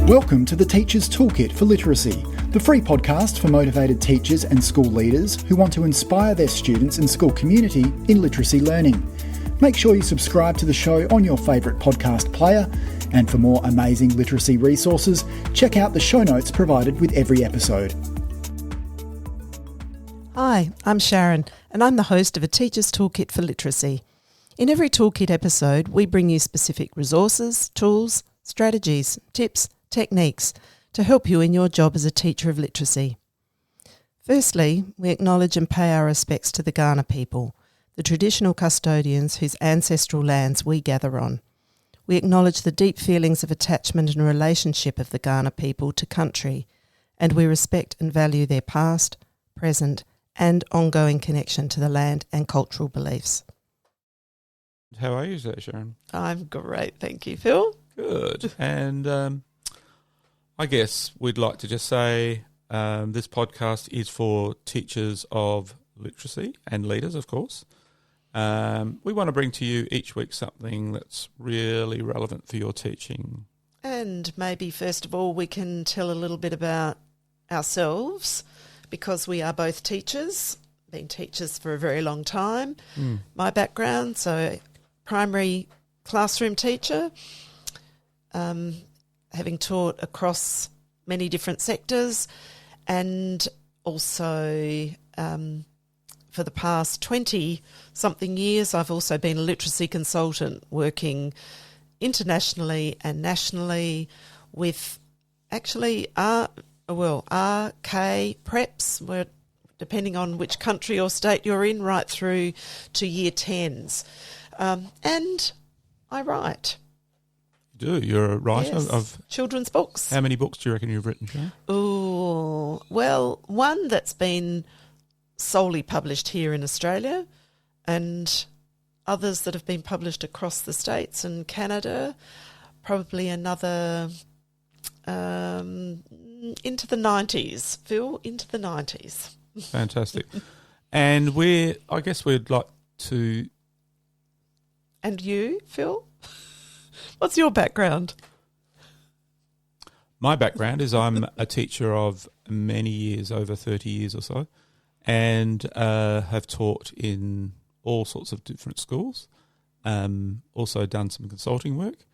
Welcome to the Teacher's Toolkit for Literacy, the free podcast for motivated teachers and school leaders who want to inspire their students and school community in literacy learning. Make sure you subscribe to the show on your favourite podcast player, and for more amazing literacy resources, check out the show notes provided with every episode. Hi, I'm Sharon, and I'm the host of a Teacher's Toolkit for Literacy. In every Toolkit episode, we bring you specific resources, tools, strategies, tips, techniques to help you in your job as a teacher of literacy. Firstly, we acknowledge and pay our respects to the Kaurna people, the traditional custodians whose ancestral lands we gather on. We acknowledge the deep feelings of attachment and relationship of the Kaurna people to country, and we respect and value their past, present, and ongoing connection to the land and cultural beliefs. How are you today, Sharon? I'm great, thank you, Phil. Good. And I guess we'd like to just say this podcast is for teachers of literacy and leaders, of course. We want to bring to you each week something that's really relevant for your teaching. And maybe first of all we can tell a little bit about ourselves, because we are both teachers, been teachers for a very long time. My background, so primary classroom teacher, having taught across many different sectors, and also for the past 20-something years I've also been a literacy consultant, working internationally and nationally with actually RK preps, depending on which country or state you're in, right through to year 10s. And I write. You do? You're a writer of children's books. How many books do you reckon you've written, Sharon? Oh, well, one that's been solely published here in Australia, and others that have been published across the States and Canada, probably another into the 90s, Phil, into the 90s. Fantastic. And I guess we'd like to... And you, Phil? What's your background? My background is I'm a teacher of many years, over 30 years or so, and have taught in all sorts of different schools, also done some consulting work,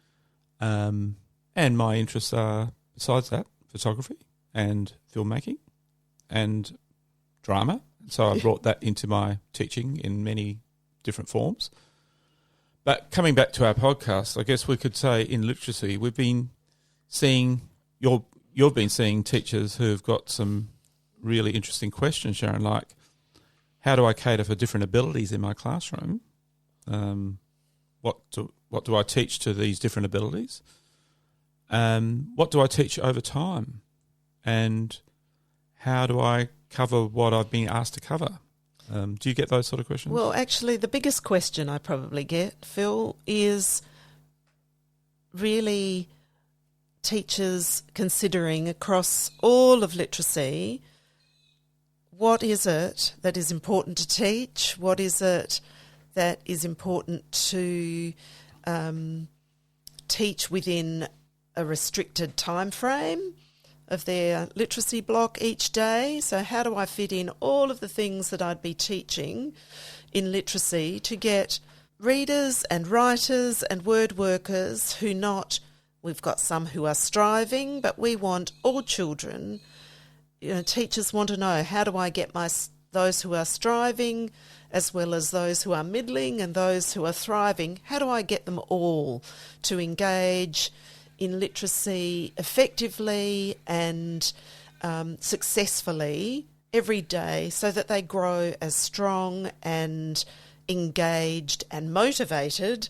and my interests are, besides that, photography and filmmaking and drama. So I brought that into my teaching in many different forms. But coming back to our podcast, I guess we could say in literacy, we've been seeing, you've been seeing teachers who've got some really interesting questions, Sharon, like, how do I cater for different abilities in my classroom? What do I teach to these different abilities? What do I teach over time? And how do I cover what I've been asked to cover? Do you get those sort of questions? Well, actually, the biggest question I probably get, Phil, is really teachers considering across all of literacy, what is it that is important to teach? What is it that is important to teach within a restricted time frame of their literacy block each day? So how do I fit in all of the things that I'd be teaching in literacy to get readers and writers and word workers we've got some who are striving, but we want all children. Teachers want to know, how do I get those who are striving as well as those who are middling and those who are thriving, how do I get them all to engage in literacy effectively and successfully every day, so that they grow as strong and engaged and motivated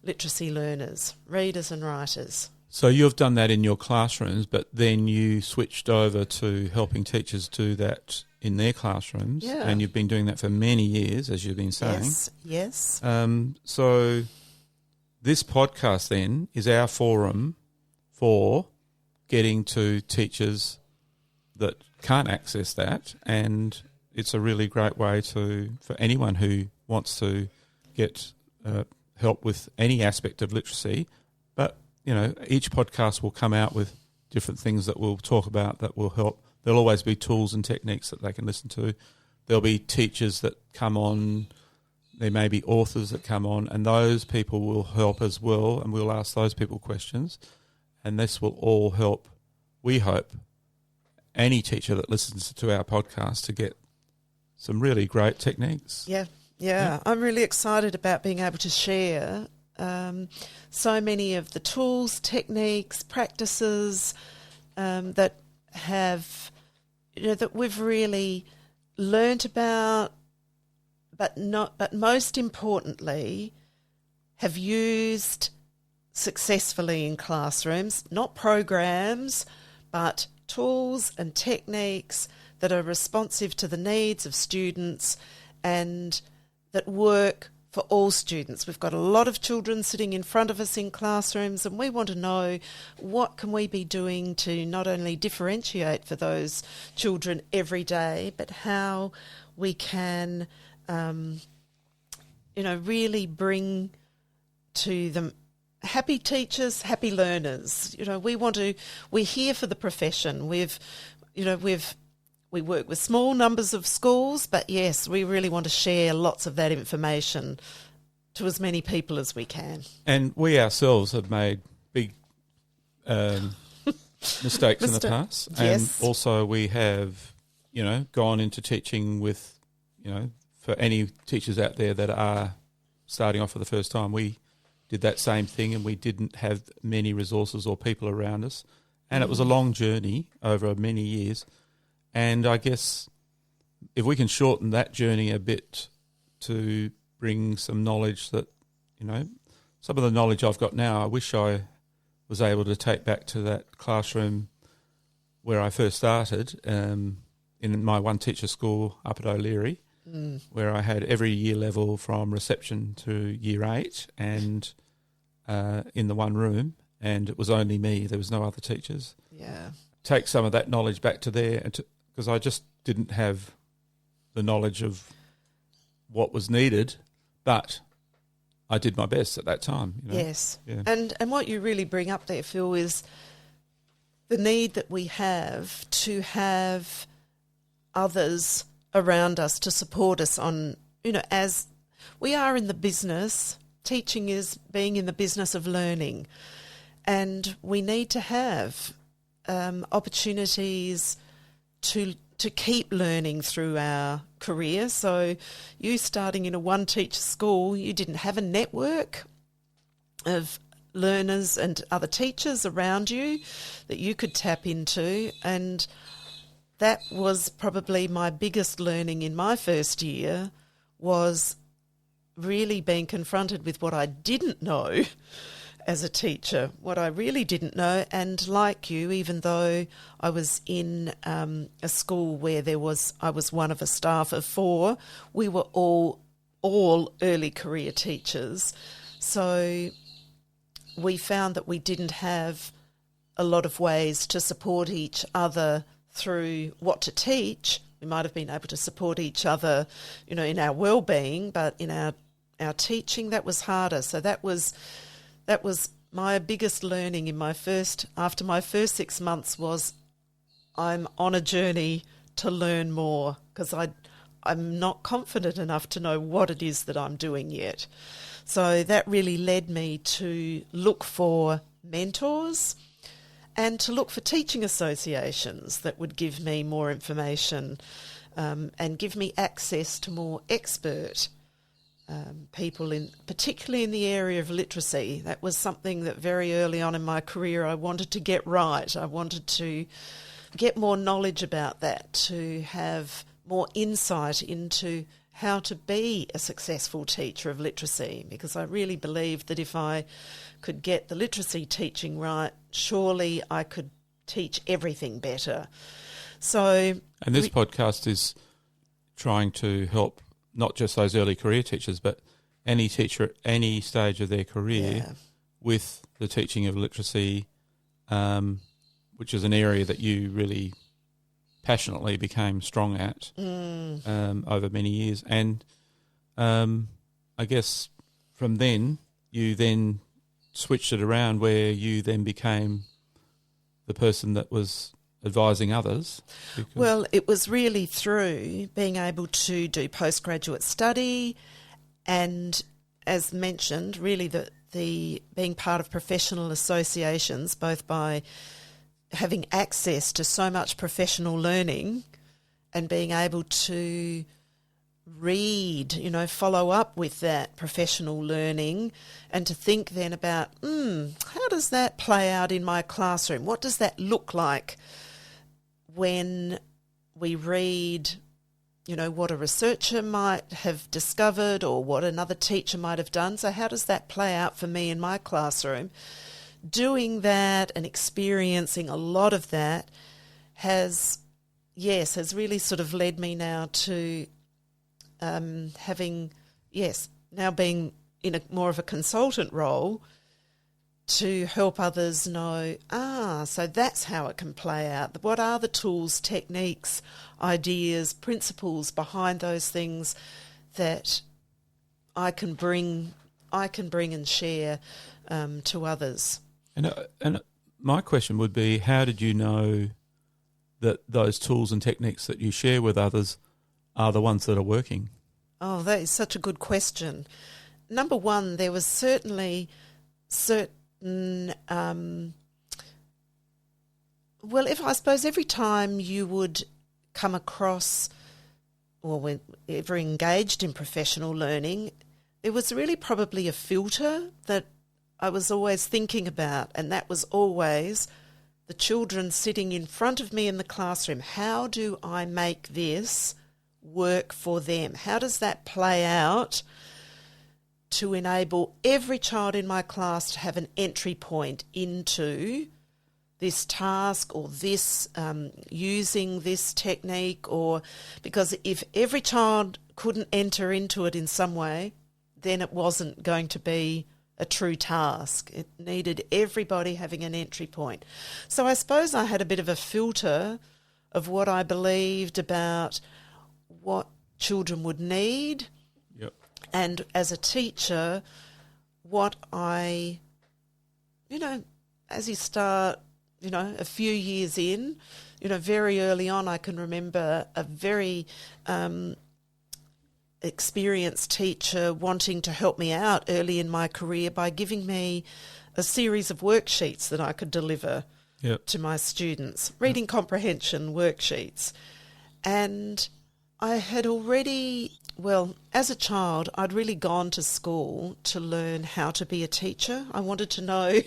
literacy learners, readers and writers? So you've done that in your classrooms, but then you switched over to helping teachers do that in their classrooms, and you've been doing that for many years, as you've been saying. Yes. So this podcast then is our forum for getting to teachers that can't access that, and it's a really great way for anyone who wants to get help with any aspect of literacy. But, each podcast will come out with different things that we'll talk about that will help. There'll always be tools and techniques that they can listen to. There'll be teachers that come on. There may be authors that come on, and those people will help as well, and we'll ask those people questions. And this will all help, we hope, any teacher that listens to our podcast to get some really great techniques. Yeah. I'm really excited about being able to share so many of the tools, techniques, practices that have, that we've really learnt about, but most importantly, have used successfully in classrooms, not programs, but tools and techniques that are responsive to the needs of students and that work for all students. We've got a lot of children sitting in front of us in classrooms, and we want to know what can we be doing to not only differentiate for those children every day, but how we can, really bring to them happy teachers, happy learners. We're here for the profession. We work with small numbers of schools, but yes, we really want to share lots of that information to as many people as we can. And we ourselves have made big mistakes in the past. Yes. And also we have, gone into teaching with, for any teachers out there that are starting off for the first time, we did that same thing and we didn't have many resources or people around us. And it was a long journey over many years. And I guess if we can shorten that journey a bit to bring some knowledge that, some of the knowledge I've got now, I wish I was able to take back to that classroom where I first started in my one teacher school up at O'Leary, where I had every year level from reception to year 8 and in the one room, and it was only me. There was no other teachers. Yeah. Take some of that knowledge back to there, because I just didn't have the knowledge of what was needed, but I did my best at that time. Yes. Yeah. And what you really bring up there, Phil, is the need that we have to have others around us to support us on, as we are in the business, teaching is being in the business of learning, and we need to have opportunities to keep learning through our career. So you starting in a one teacher school, you didn't have a network of learners and other teachers around you that you could tap into, and that was probably my biggest learning in my first year, was really being confronted with what I didn't know as a teacher, what I really didn't know. And like you, even though I was in a school where I was one of a staff of 4, we were all early career teachers. So we found that we didn't have a lot of ways to support each other through what to teach. We might have been able to support each other, in our well-being, but in our teaching, that was harder. So that was my biggest learning after my first 6 months was I'm on a journey to learn more, because I'm not confident enough to know what it is that I'm doing yet. So that really led me to look for mentors and to look for teaching associations that would give me more information and give me access to more expert people, particularly in the area of literacy. That was something that very early on in my career I wanted to get right. I wanted to get more knowledge about that, to have more insight into how to be a successful teacher of literacy, because I really believed that if I could get the literacy teaching right, surely I could teach everything better. And this podcast is trying to help not just those early career teachers, but any teacher at any stage of their career with the teaching of literacy, which is an area that you really passionately became strong at over many years. And I guess from then, you then switched it around where you then became the person that was advising others? Well, it was really through being able to do postgraduate study and, as mentioned, really the being part of professional associations, both by having access to so much professional learning and being able to read, follow up with that professional learning, and to think then about, how does that play out in my classroom? What does that look like when we read, what a researcher might have discovered or what another teacher might have done? So how does that play out for me in my classroom? Doing that and experiencing a lot of that has really sort of led me now to now being in a more of a consultant role to help others know, so that's how it can play out. What are the tools, techniques, ideas, principles behind those things that I can bring and share to others? And my question would be, how did you know that those tools and techniques that you share with others are the ones that are working? Oh, that is such a good question. Number one, there was certainly certain, every time you would come across, or when ever engaged in professional learning, there was really probably a filter that I was always thinking about, and that was always the children sitting in front of me in the classroom. How do I make this work for them? How does that play out to enable every child in my class to have an entry point into this task or this using this technique? Or because if every child couldn't enter into it in some way, then it wasn't going to be a true task. It needed everybody having an entry point. So I suppose I had a bit of a filter of what I believed about what children would need. Yep. And as a teacher, what I, as you start, a few years in, very early on, I can remember a very experienced teacher wanting to help me out early in my career by giving me a series of worksheets that I could deliver to my students, reading comprehension worksheets. And I had already, as a child, I'd really gone to school to learn how to be a teacher. I wanted to know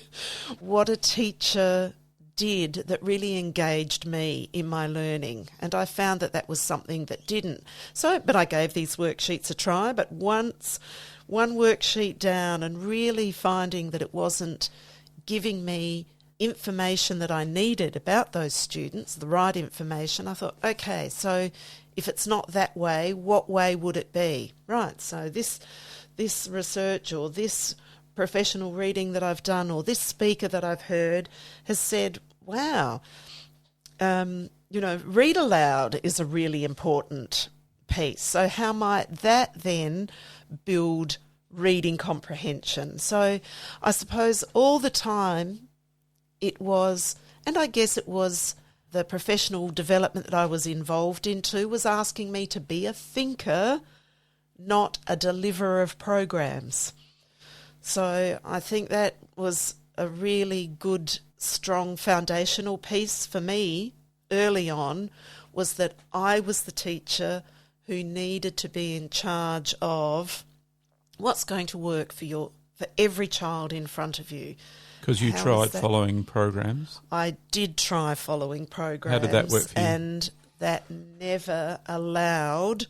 what a teacher did that really engaged me in my learning, and I found that was something that didn't. But I gave these worksheets a try, but once one worksheet down and really finding that it wasn't giving me information that I needed about those students, the right information, I thought, okay, so if it's not that way, what way would it be? Right, so this research or this professional reading that I've done or this speaker that I've heard has said, wow, read aloud is a really important piece. So how might that then build reading comprehension? So I suppose all the time it was, and I guess it was the professional development that I was involved in too, was asking me to be a thinker, not a deliverer of programs. So I think that was a really good, strong foundational piece for me early on, was that I was the teacher who needed to be in charge of what's going to work for every child in front of you. Because you tried following programs? I did try following programs. How did that work for you? And that never allowed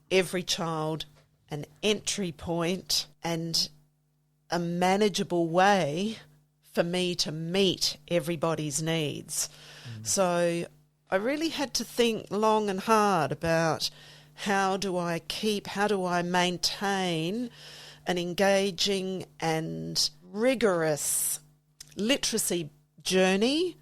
every child an entry point and a manageable way for me to meet everybody's needs. So I really had to think long and hard about how do I maintain an engaging and rigorous literacy journey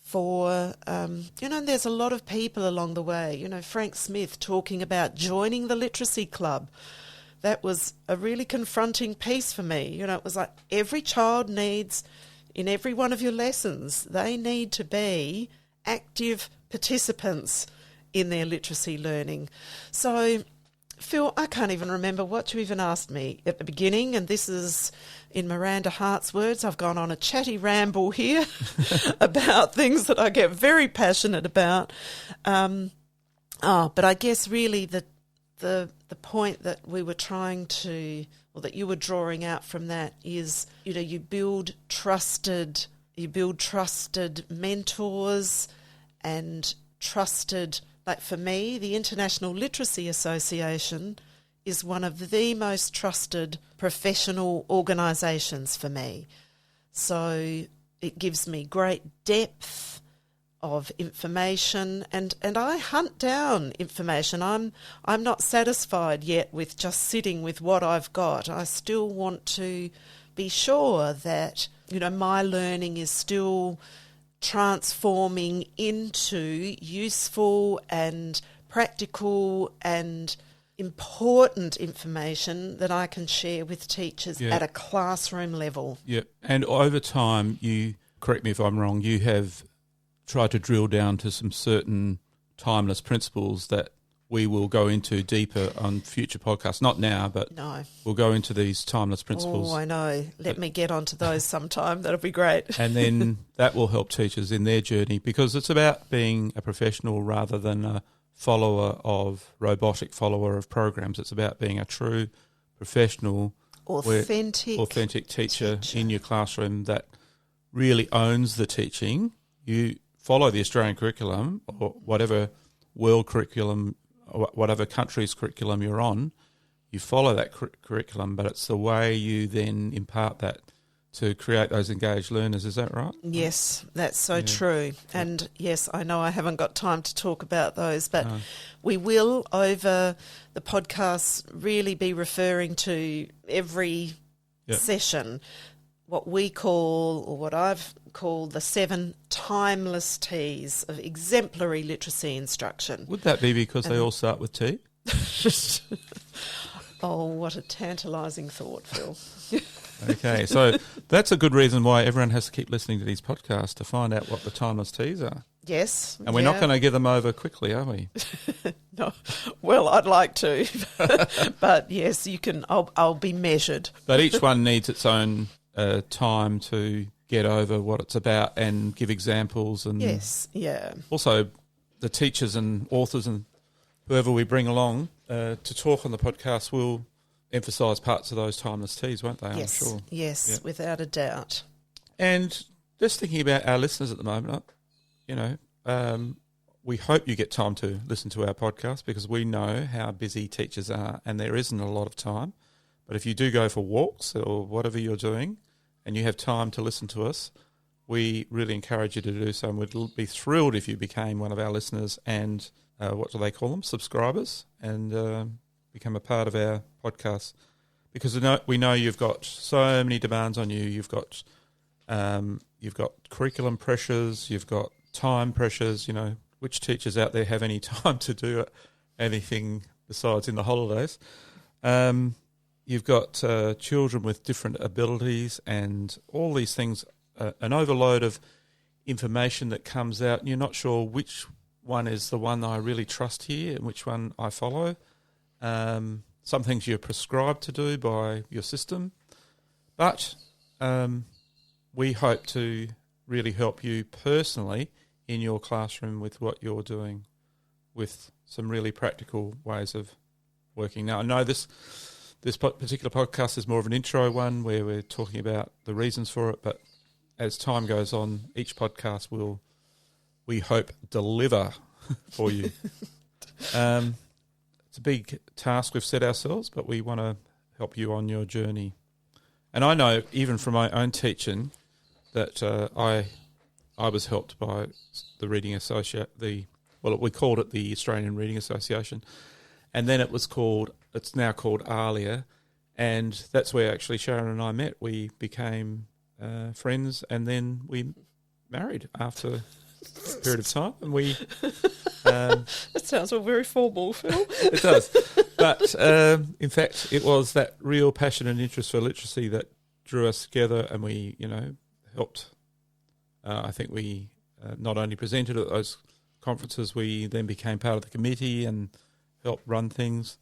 for, there's a lot of people along the way. Frank Smith talking about joining the literacy club. That was a really confronting piece for me. It was like every child needs, in every one of your lessons. They need to be active participants in their literacy learning. So, Phil, I can't even remember what you even asked me at the beginning, and this is, in Miranda Hart's words, I've gone on a chatty ramble here about things that I get very passionate about. But I guess really the point that we were trying to, or that you were drawing out from that is, you build trusted mentors and trusted. Like for me, the International Literacy Association is one of the most trusted professional organisations for me. So it gives me great depth of information, and I hunt down information. I'm not satisfied yet with just sitting with what I've got. I still want to be sure that, my learning is still transforming into useful and practical and important information that I can share with teachers at a classroom level. Yeah, and over time, you, correct me if I'm wrong, you have tried to drill down to some certain timeless principles that we will go into deeper on future podcasts. Not now, but we'll go into these timeless principles. Oh, I know. Let me get onto those sometime. That'll be great. And then that will help teachers in their journey, because it's about being a professional rather than a robotic follower of programs. It's about being a true professional, authentic teacher in your classroom that really owns the teaching. You follow the Australian curriculum or whatever world curriculum, or whatever country's curriculum you're on, you follow that curriculum, but it's the way you then impart that to create those engaged learners. Is that right? Yes, that's so true. And yes, I know I haven't got time to talk about those, but we will, over the podcast, really be referring to every session what we call, or what I've called, the 7 timeless T's of exemplary literacy instruction. Would that be because they all start with T? Oh, what a tantalising thought, Phil. Okay, so that's a good reason why everyone has to keep listening to these podcasts to find out what the timeless T's are. Yes. And we're not going to give them over quickly, are we? No. Well, I'd like to. But yes, you can. I'll be measured. But each one needs its own time to get over what it's about and give examples. And also the teachers and authors and whoever we bring along to talk on the podcast will emphasise parts of those timeless T's, won't they? Yes, I'm sure. Yes, without a doubt. And just thinking about our listeners at the moment, we hope you get time to listen to our podcast, because we know how busy teachers are and there isn't a lot of time. But if you do go for walks or whatever you're doing and you have time to listen to us, we really encourage you to do so, and we'd be thrilled if you became one of our listeners and, what do they call them, subscribers, and become a part of our podcast. Because we know you've got so many demands on you. You've got curriculum pressures, you've got time pressures. Which teachers out there have any time to do anything besides in the holidays? You've got children with different abilities and all these things, an overload of information that comes out, and you're not sure which one is the one that I really trust here and which one I follow. Some things you're prescribed to do by your system. But we hope to really help you personally in your classroom with what you're doing, with some really practical ways of working. Now, I know this particular podcast is more of an intro one where we're talking about the reasons for it, but as time goes on, each podcast will, we hope, deliver for you. It's a big task we've set ourselves, but we want to help you on your journey. And I know, even from my own teaching, that I was helped by the Reading we called it the Australian Reading Association, and then it's now called ALIA, and that's where actually Sharon and I met. We became friends, and then we married after a period of time, and we... that sounds all very formal, Phil. It does. But in fact, it was that real passion and interest for literacy that drew us together, and we, helped. I think we not only presented at those conferences, we then became part of the committee and helped run things.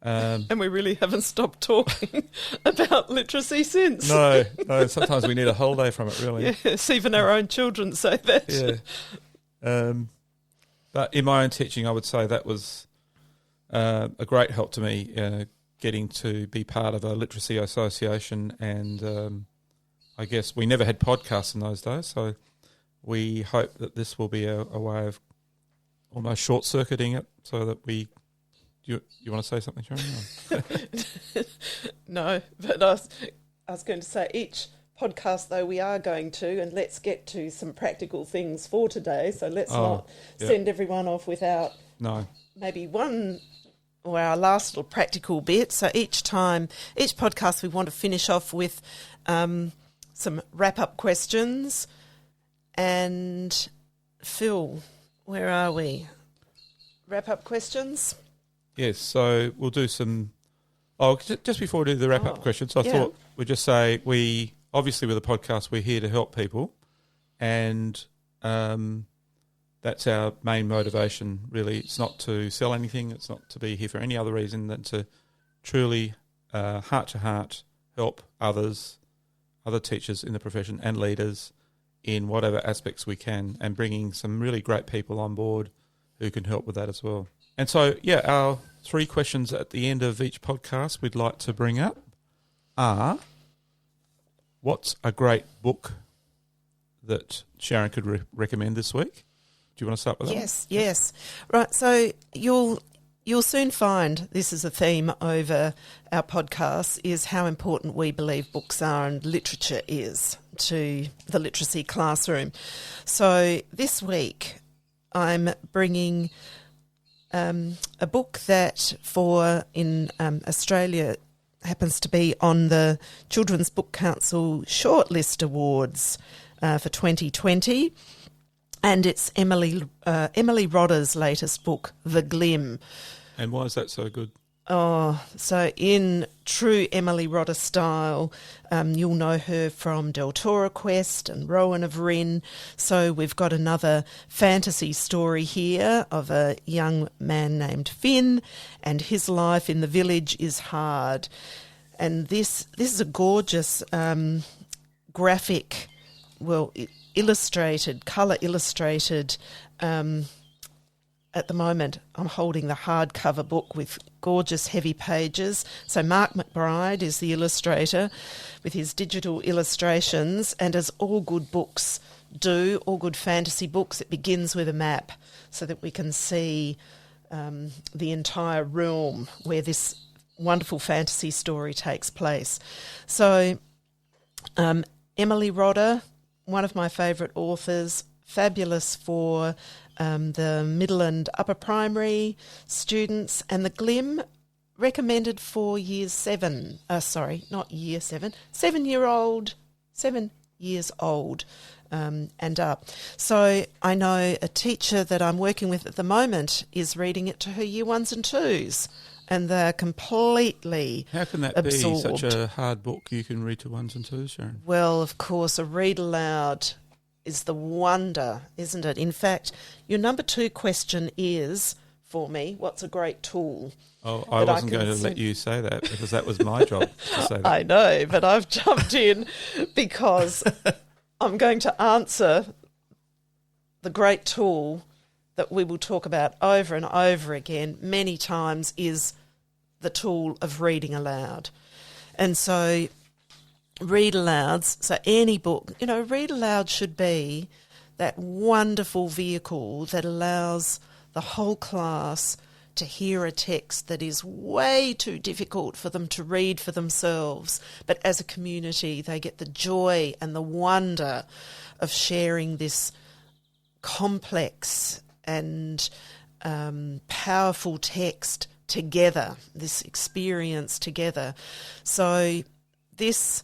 And we really haven't stopped talking about literacy since. No, sometimes we need a holiday from it, really. Yes, even our own children say that. Yeah. But in my own teaching, I would say that was a great help to me, getting to be part of a literacy association. And I guess we never had podcasts in those days, so we hope that this will be a way of almost short-circuiting it so that we... You want to say something, Sharon? No, but I was going to say each podcast, though, we are going to, and let's get to some practical things for today. So let's not send everyone off without maybe one or our last little practical bit. So each podcast, we want to finish off with some wrap-up questions. And Phil, where are we? Wrap-up questions? Yes, so we'll do some... Oh, just before we do the wrap-up questions, I thought we'd just say obviously with the podcast, we're here to help people, and that's our main motivation, really. It's not to sell anything. It's not to be here for any other reason than to truly, heart-to-heart, help others, other teachers in the profession and leaders in whatever aspects we can, and bringing some really great people on board who can help with that as well. And so, our 3 questions at the end of each podcast we'd like to bring up are, what's a great book that Sharon could recommend this week? Do you want to start with that? Yes. Right, so you'll soon find this is a theme over our podcast, is how important we believe books are and literature is to the literacy classroom. So this week I'm bringing... a book that in Australia happens to be on the Children's Book Council Shortlist Awards for 2020, and it's Emily Rodda's latest book, The Glim. And why is that so good? Oh, so in true Emily Rodda style, you'll know her from Deltora Quest and Rowan of Rin. So we've got another fantasy story here of a young man named Finn, and his life in the village is hard. And this is a gorgeous graphic, colour illustrated. At the moment, I'm holding the hardcover book with gorgeous heavy pages. So Mark McBride is the illustrator with his digital illustrations, and as all good books do, all good fantasy books, it begins with a map so that we can see the entire realm where this wonderful fantasy story takes place. So Emily Rodda, one of my favourite authors, fabulous for the middle and upper primary students, and The Glim recommended for years 7 years old and up. So I know a teacher that I'm working with at the moment is reading it to her year 1s and 2s, and they're completely How can that absorbed. be such a hard book you can read to 1s and 2s, Sharon? Well, of course, a read aloud is the wonder, isn't it? In fact, your number 2 question is, for me, what's a great tool? Oh, I wasn't going to let you say that, because that was my job to say that. I know, but I've jumped in because I'm going to answer the great tool that we will talk about over and over again many times is the tool of reading aloud. And so read alouds, so any book, read aloud should be that wonderful vehicle that allows the whole class to hear a text that is way too difficult for them to read for themselves. But as a community, they get the joy and the wonder of sharing this complex and powerful text together, this experience together. So this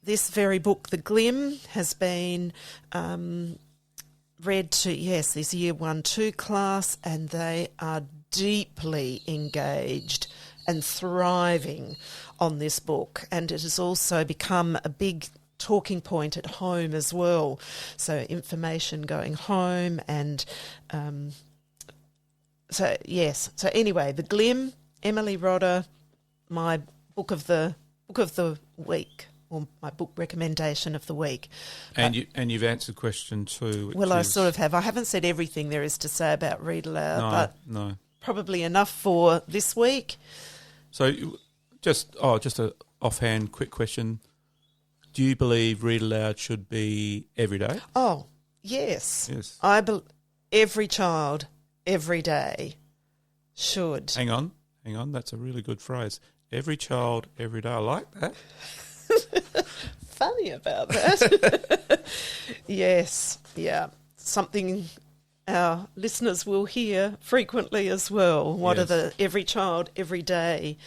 very book, The Glim, has been read to, this year 1-2 class, and they are deeply engaged and thriving on this book. And it has also become a big talking point at home as well. So information going home and so anyway, The Glim, Emily Rodder, my book of the week, or my book recommendation of the week. And you've answered question 2. Well, I sort of have. I haven't said everything there is to say about Read Aloud, but probably enough for this week. So just a offhand quick question. Do you believe Read Aloud should be every day? Oh, yes. Every child, every day should. Hang on. That's a really good phrase. Every child, every day. I like that. Funny about that. Yes, yeah. Something our listeners will hear frequently as well. What are the every child, every day?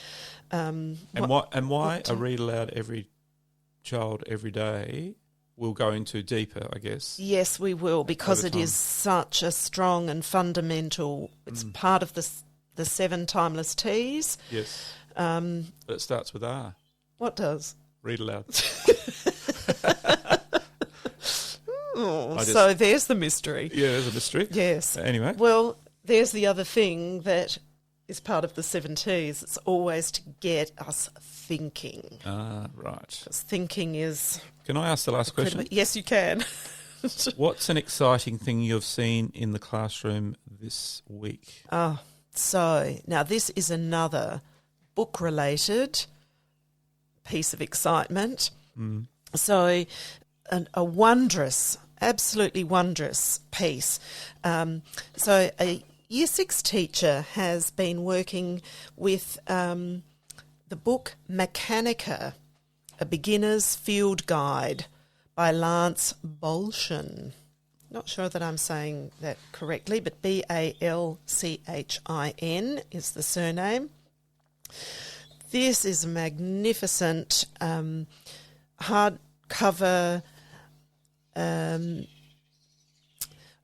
Why a Read Aloud every child, every day? We'll go into deeper, I guess. Yes, we will, because it is such a strong and fundamental. It's part of the 7 timeless T's. Yes. But it starts with R. What does? Read Aloud. So there's the mystery. Yeah, there's a mystery. Yes. Anyway. Well, there's the other thing that is part of the 7 T's. It's always to get us thinking. Ah, right. Because thinking is... Can I ask the last question? Yes, you can. What's an exciting thing you've seen in the classroom this week? So now this is another book-related piece of excitement. So a wondrous, absolutely wondrous piece. So a Year 6 teacher has been working with the book Mechanica, A Beginner's Field Guide by Lance Bolshin. Not sure that I'm saying that correctly, but Balchin is the surname. This is a magnificent hardcover.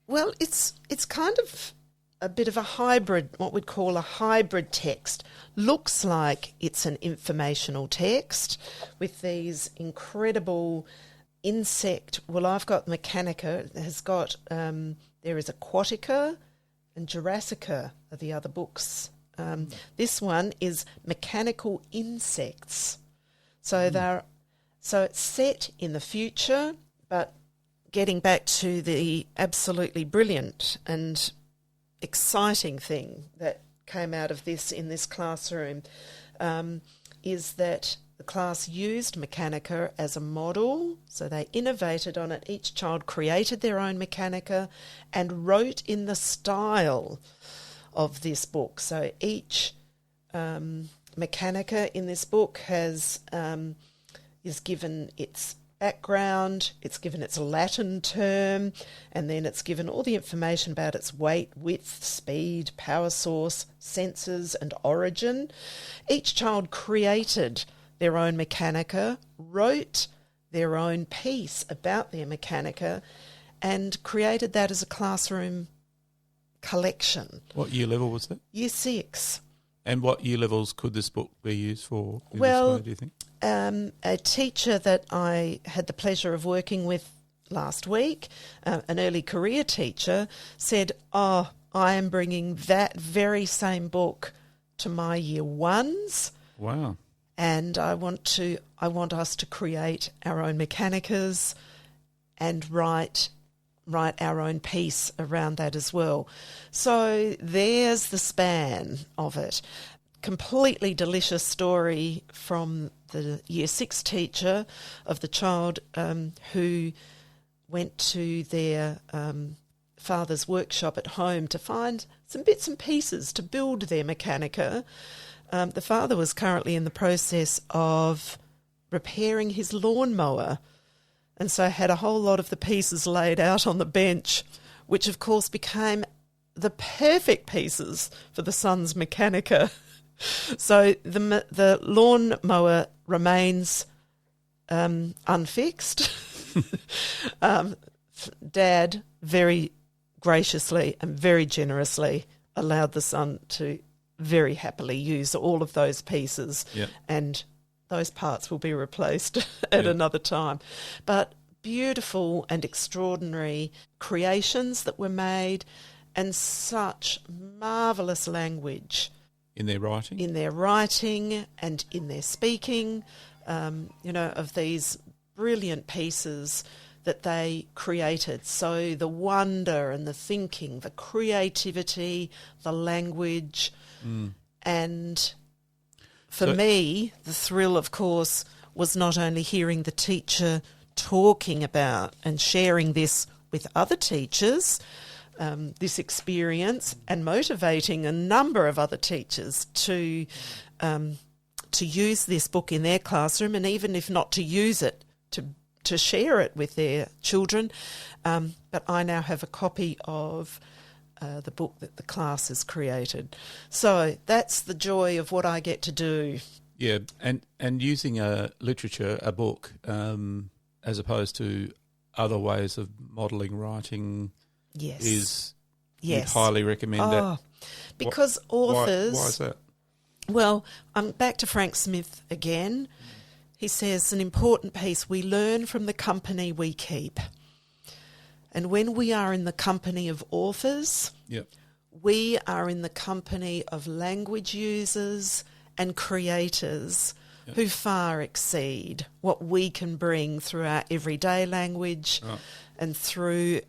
Well, it's kind of a bit of a hybrid, what we'd call a hybrid text. Looks like it's an informational text with these incredible insect. Well, I've got Mechanica. It has got, there is Aquatica and Jurassica are the other books. This one is Mechanical Insects. So so it's set in the future, but getting back to the absolutely brilliant and exciting thing that came out of this in this classroom is that the class used Mechanica as a model, so they innovated on it. Each child created their own Mechanica and wrote in the style of this book. So each Mechanica in this book is given its background, it's given its Latin term, and then it's given all the information about its weight, width, speed, power source, sensors and origin. Each child created their own Mechanica, wrote their own piece about their Mechanica, and created that as a classroom collection. What year level was that? Year 6. And what year levels could this book be used for in well, this way, do you think? A teacher that I had the pleasure of working with last week, an early career teacher, said, I am bringing that very same book to my year 1s. Wow. And I want us to create our own Mechanicas and write our own piece around that as well. So there's the span of it. Completely delicious story from the Year 6 teacher of the child who went to their father's workshop at home to find some bits and pieces to build their Mechanica. The father was currently in the process of repairing his lawnmower, and so had a whole lot of the pieces laid out on the bench, which of course became the perfect pieces for the son's Mechanica. So the lawnmower remains unfixed. Dad very graciously and very generously allowed the son to very happily use all of those pieces and those parts will be replaced at another time. But beautiful and extraordinary creations that were made, and such marvellous language. In their writing? In their writing and in their speaking, of these brilliant pieces that they created. So the wonder and the thinking, the creativity, the language, and for me, the thrill, of course, was not only hearing the teacher talking about and sharing this with other teachers, this experience, and motivating a number of other teachers to use this book in their classroom, and even if not to use it, to share it with their children. But I now have a copy of the book that the class has created. So that's the joy of what I get to do. Yeah, and using a book, as opposed to other ways of modelling writing, you'd highly recommend that. Because authors... Why is that? Well, I'm back to Frank Smith again. He says, an important piece, we learn from the company we keep. And when we are in the company of authors, we are in the company of language users and creators who far exceed what we can bring through our everyday language and through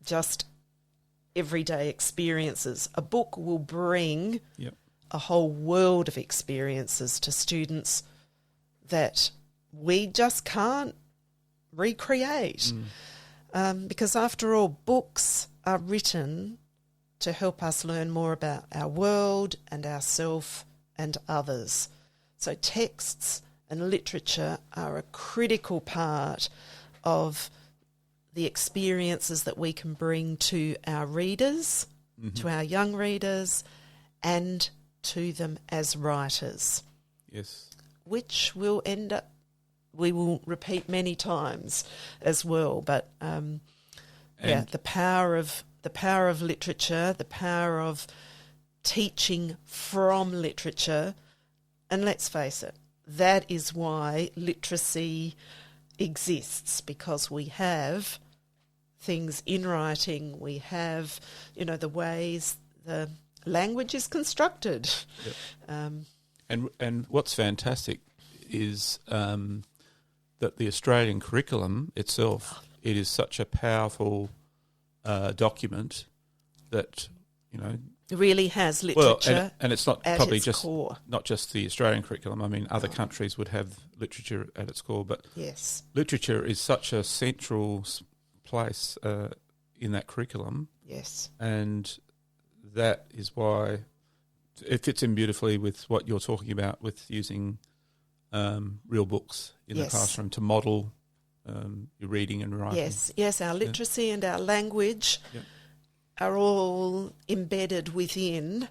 just everyday experiences. A book will bring a whole world of experiences to students that we just can't recreate. Because after all, books are written to help us learn more about our world and ourself and others. So texts and literature are a critical part of the experiences that we can bring to our readers, to our young readers, and to them as writers. Yes. Which will end up, we will repeat many times as well. But the power of literature, the power of teaching from literature, and let's face it, that is why literacy exists, because we have things in writing, we have, the ways the language is constructed. And what's fantastic is that the Australian curriculum itself, it is such a powerful document that, it really has literature. Well, and it's not probably its just core. Not just the Australian curriculum. I mean, other countries would have literature at its core, but literature is such a central place in that curriculum. Yes, and that is why it fits in beautifully with what you're talking about, with using real books in the classroom to model your reading and writing. Yes, our literacy and our language are all embedded within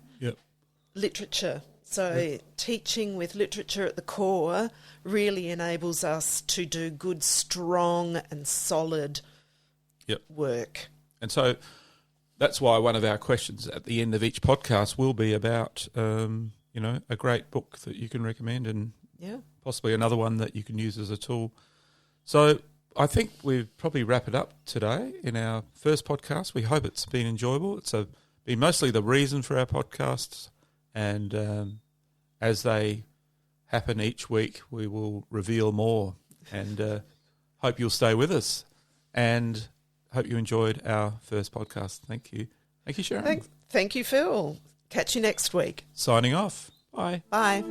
literature. So teaching with literature at the core really enables us to do good, strong and solid work. And so that's why one of our questions at the end of each podcast will be about, a great book that you can recommend, and possibly another one that you can use as a tool. So I think we've probably wrap it up today in our first podcast. We hope it's been enjoyable. It's been mostly the reason for our podcasts, and as they happen each week, we will reveal more, and hope you'll stay with us, and hope you enjoyed our first podcast. Thank you. Thank you, Sharon. Thank you, Phil. Catch you next week. Signing off. Bye. Bye.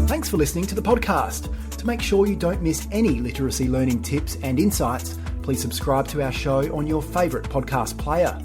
Thanks for listening to the podcast. To make sure you don't miss any literacy learning tips and insights, please subscribe to our show on your favourite podcast player.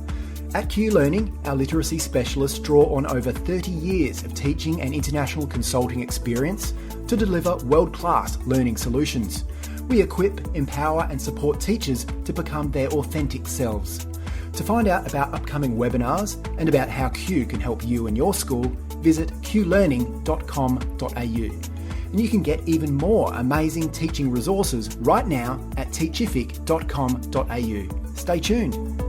At Q Learning, our literacy specialists draw on over 30 years of teaching and international consulting experience to deliver world-class learning solutions. We equip, empower and support teachers to become their authentic selves. To find out about upcoming webinars and about how Q can help you and your school, visit qlearning.com.au. And you can get even more amazing teaching resources right now at teachific.com.au. Stay tuned.